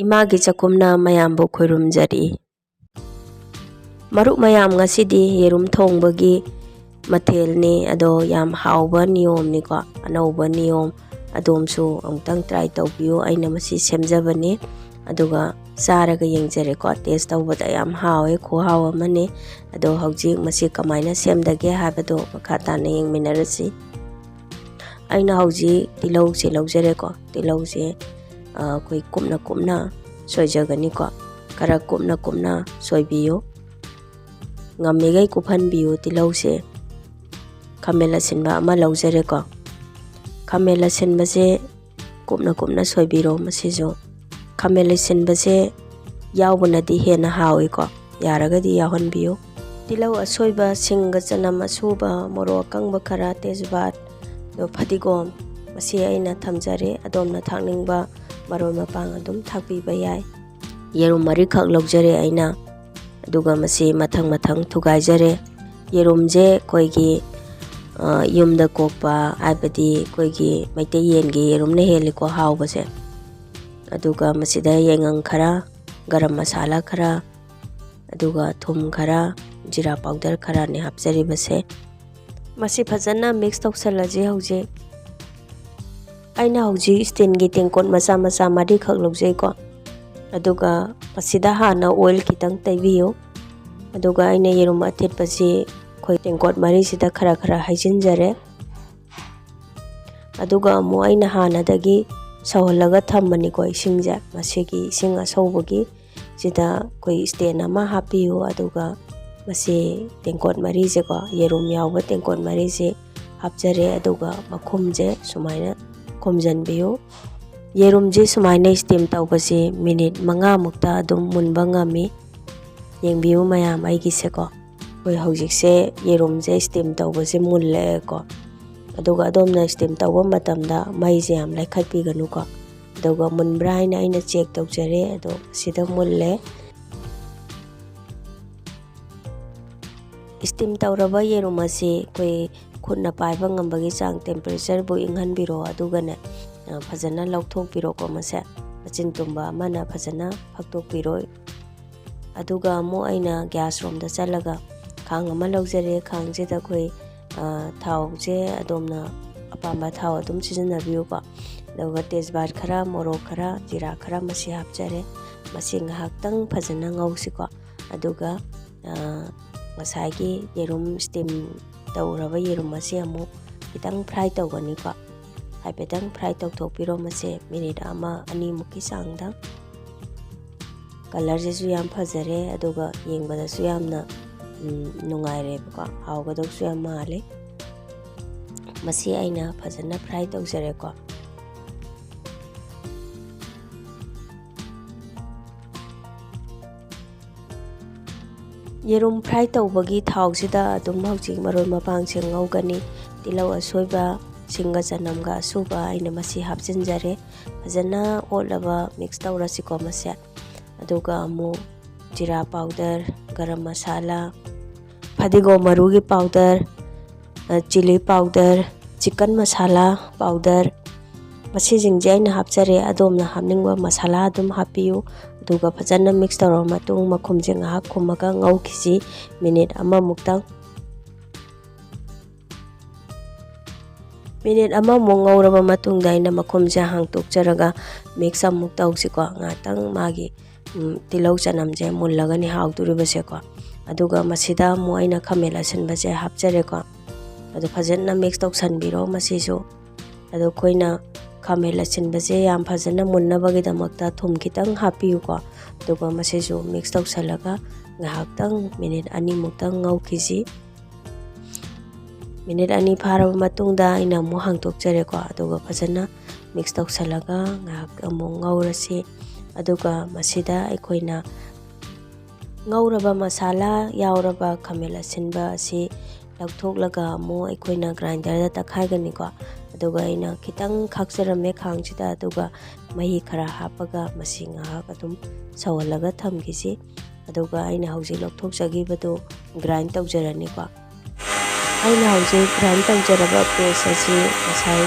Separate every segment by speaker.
Speaker 1: Imagi chakumna mayambu khoirumjari. Maruk mayam ngasidi yerum thongbagi mathelni ado yam hauba niyom ni ko anauba niyom adomsu amtang try tawbiyo aina masi semjabani aduga saraga yengjare ko taste tawbada yam hawe kho hawa mane ado hawjik masi kamaina semdage habado makhatana yengminarasi. Aina hawjik tilau se laujare ko tilau se koi kumna soijagani ko kara kumna soibiyo ngamigai kuphanbiyo tilau se khamela sinba ama laujare ko khamela sinba se kumna soibiro masijo khamela sinba se yawbunadi hena hawi ko yaragadi yahonbiyo tilau asoiba singa chanam asuba moro kangba khara tejbat do phatigom masi aina thamjare adomna thakningba maroi mapang adum thakpiba yai yerum mari khak laujare aina aduga masi mathang thugaijare yerumje koigi yumda kokpa aibadi koigi maite yengi yerumne heliko hawbase aduga masida yengang khara garam masala khara aduga thum khara jira powder khara ne hapjari base masi phajana mix tawsalaje hawje aina hawji stain gi tengkot macha mari khak laujai ko aduga masida hana oil kitang taibiyo aduga aina yerum athet pasi khoi tengkot mari sida khara haijinjare aduga amu aina hana dagi sawhalaga thammani ko isingja masigi ising asawbagi sida koi stain ama hapiyo aduga masi tengkot mari je ko yerum yawba tengkot mari je hapjare aduga makhumje sumaina khomjanbiyo yerumje sumaina steam tawbase minute 5 mukta adum munba ngami yengbiyo mayam aigi se ko koi hawjikse yerumje steam tawbase mulle ko aduga adomna steam tawba matamda maije yam laikhatpiganu ko aduga munbra haina aina check tawjare ado sida mulle steam tawraba yerum ase koi khutna paiba ngambagi chang temperature bu inghanbiro adugane phajana lauthokpiro ko mase machin tumba amana phajana phaktokpiro aduga amu aina gas room da chalaga khang ama laujare khang je da koi thau je adomna apamba thau adum sijinabiyo ko aduga tejbat khara morok khara jira khara masi hapjare masi ngahaktang phajana ngausi ko aduga masagi yerum steam tawraba yerum masi amu kitang fry tawgani ko haipetang fry tawthokpiro mase minute ama ani mukki sangda color jesu yam phajare aduga yengbada su yamna nungaire ko hawgadok su yam male masi aina phajana fry tawjare ko yerum fry tawbagi thawsida adum hawjik maroi mapang se ngaugani tilau asoiba singa chanamga asuba aina masi hapjinjare phajana olaba mix tawrasi ko mase aduga amu jira powder garam masala phadigo marugi powder chili powder chicken masala powder masi jingje aina hapjare adomna hamningba masala adum hapiyu aduga phajana mix tawra matung makhumje ngahak khumaga ngaukiji minute ama muktang minute ama ngauraba matungda aina makhumje hangtokjaraga mix amuk tawsiko ngatang magi tilau chanamje mullagani hawturibase ko aduga masida mu aina khamela sinbaje hapjare ko adu phajana mix tawsanbiro masisu adu koina khamela sinbaje yam phajana munnabagi damakta thum kitang hapiyu ko aduga masisu mix tawsalaga ngahaktang minute ani muktang ngaukiji minute ani pharaba matungda aina mu hangtokjare ko aduga phajana mix tawsalaga ngahak amu ngaurasi aduga masida aikoina ngauraba masala yauraba khamela sinba asi lauthoklaga amu aikoina grinder da takhaigani ko aduga aina kitang khakjarame khangchida aduga mahi khara hapaga masi ngahak adum sawalaga thamgisi aduga aina hauji lauthoksagibadu grind tawjarani ko aina hauji grind tawjaraba paste asi masai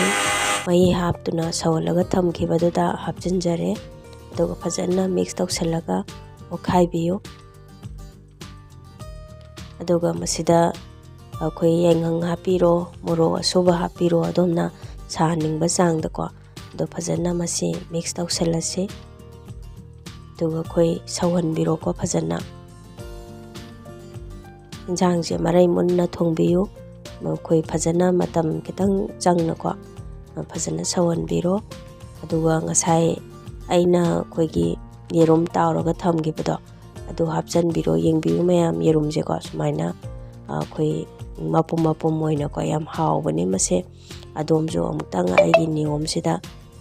Speaker 1: mahi haptuna sawalaga thamkhibaduda hapjinjare ꯑꯗꯨꯒ ꯐꯖꯅ mix ꯇꯧꯁꯜꯂꯒ ꯑꯣꯠꯈꯥꯏꯕꯤꯌꯨ꯫ ꯑꯗꯨꯒ ꯃꯁꯤꯗ ꯑꯩꯈꯣꯏ ꯌꯥꯏꯉꯪ ꯍꯥꯞꯄꯤꯔꯣ, ꯃꯣꯔꯣꯛ ꯑꯁꯨꯕ ꯍꯥꯞꯄꯤꯔꯣ, ꯑꯗꯣꯝꯅ ꯁꯥꯍꯟꯅꯤꯡꯕ ꯆꯥꯡꯗꯀꯣ꯫ ꯑꯗꯣ ꯐꯖꯅ ꯃꯁꯤ ꯃꯤꯛꯁ ꯇꯧꯁꯜꯂꯁꯤ꯫ ꯑꯗꯨꯒ ꯑꯩꯈꯣꯏ ꯁꯧꯍꯟꯕꯤꯔꯣꯀꯣ ꯐꯖꯅ꯫ ꯏꯟꯁꯥꯡꯁꯦ ꯃꯔꯩ ꯃꯨꯟꯅ ꯊꯣꯡꯕꯤꯌꯨ꯫ ꯑꯩꯈꯣꯏ ꯐꯖꯅ ꯃꯇꯝ ꯈꯤꯇꯪ ꯆꯪꯅꯀꯣ ꯐꯖꯅ ꯁꯧꯍꯟꯕꯤꯔꯣ꯫ ꯑꯗꯨꯒ ꯉꯁꯥꯏ ꯑꯩꯅ ꯑꯩꯈꯣꯏꯒꯤ ꯌꯦꯔꯨꯝ ꯇꯥꯎꯔꯒ ꯊꯝꯈꯤꯕꯗꯣ ꯑꯗꯨ ꯍꯥꯞꯆꯟꯕꯤꯔꯣ꯫ ꯌꯦꯡꯕꯤꯌꯨ ꯃꯌꯥꯝ, ꯌꯦꯔꯨꯝꯁꯦꯀꯣ ꯁꯨꯃꯥꯏꯅ ꯑꯩꯈꯣꯏ ꯃꯄꯨꯝ ꯃꯄꯨꯝ ꯑꯣꯏꯅꯀꯣ ꯌꯥꯝ ꯍꯥꯎꯕꯅꯤ ꯃꯁꯦ꯫ ꯑꯗꯣꯝꯁꯨ ꯑꯃꯨꯛꯇꯪ ꯑꯩꯒꯤ ꯅꯤꯌꯣꯝꯁꯤꯗ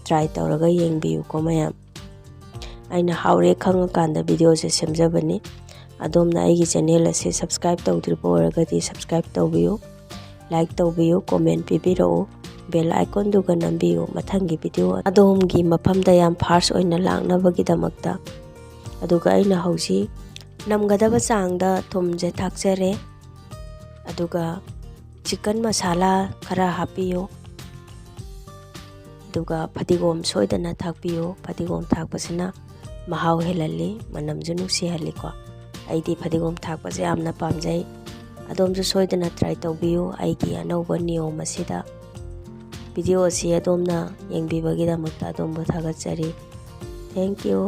Speaker 1: ꯇ꯭ꯔꯥꯏ ꯇꯧꯔꯒ ꯌꯦꯡꯕꯤꯌꯨꯀꯣ ꯃꯌꯥꯝ꯫ ꯑꯩꯅ ꯍꯥꯎꯔꯦ ꯈꯪꯉꯀꯥꯟꯗ ꯚꯤꯗꯤꯑꯣꯁꯦ ꯁꯦꯝꯖꯕꯅꯤ꯫ ꯑꯗꯣꯝꯅ ꯑꯩꯒꯤ ꯆꯦꯅꯦꯜ ꯑꯁꯤ ꯁꯕꯁꯀ꯭ꯔꯥꯏꯕ ꯇꯧꯗ꯭ꯔꯤꯕ ꯑꯣꯏꯔꯒꯗꯤ ꯁꯕꯁꯀ꯭ꯔꯥꯏꯕ ꯇꯧꯕꯤꯌꯨ, ꯂꯥꯏꯛ ꯇꯧꯕꯤꯌꯨ, ꯀꯣꯃꯦꯟ ꯄꯤꯕꯤꯔꯛꯎ, ꯕꯦꯜ ꯑꯥꯏꯀꯣꯟꯗꯨꯒ ꯅꯝꯕꯤꯌꯨ ꯃꯊꯪꯒꯤ ꯚꯤꯗꯤꯑꯣ ꯑꯗꯣꯝꯒꯤ ꯃꯐꯝꯗ ꯌꯥꯝ ꯐꯥꯔꯁ ꯑꯣꯏꯅ ꯂꯥꯛꯅꯕꯒꯤꯗꯃꯛꯇ꯫ ꯑꯗꯨꯒ ꯑꯩꯅ ꯍꯧꯖꯤꯛ ꯅꯝꯒꯗꯕ ꯆꯥꯡꯗ ꯊꯨꯝꯁꯦ ꯊꯥꯛꯆꯔꯦ꯫ ꯑꯗꯨꯒ ꯆꯤꯛꯀꯟ ꯃꯁꯥꯂꯥ ꯈꯔ ꯍꯥꯞꯄꯤꯌꯨ꯫ ꯑꯗꯨꯒ ꯐꯗꯤꯒꯣꯝ ꯁꯣꯏꯗꯅ ꯊꯥꯛꯄꯤꯌꯨ꯫ ꯐꯗꯤꯒꯣꯝ ꯊꯥꯛꯄꯁꯤꯅ ꯃꯍꯥꯎ ꯍꯦꯜꯍꯜꯂꯤ, ꯃꯅꯝꯁꯨ ꯅꯨꯡꯁꯤꯍꯜꯂꯤꯀꯣ꯫ ꯑꯩꯗꯤ ꯐꯗꯤꯒꯣꯝ ꯊꯥꯛꯄꯁꯦ ꯌꯥꯝꯅ ꯄꯥꯝꯖꯩ꯫ ꯑꯗꯣꯝꯁꯨ ꯁꯣꯏꯗꯅ ꯇ꯭ꯔꯥꯏ ꯇꯧꯕꯤꯌꯨ ꯑꯩꯒꯤ ꯑꯅꯧꯕ ꯅꯤꯌꯣꯝ ꯑꯁꯤꯗ꯫ ꯚꯤꯗꯤꯑꯣ ꯑꯁꯤ ꯑꯗꯣꯝꯅ ꯌꯦꯡꯕꯤꯕꯒꯤꯗꯃꯛꯇ ꯑꯗꯣꯝꯕꯨ ꯊꯥꯒꯠꯆꯔꯤ꯫ Thank you.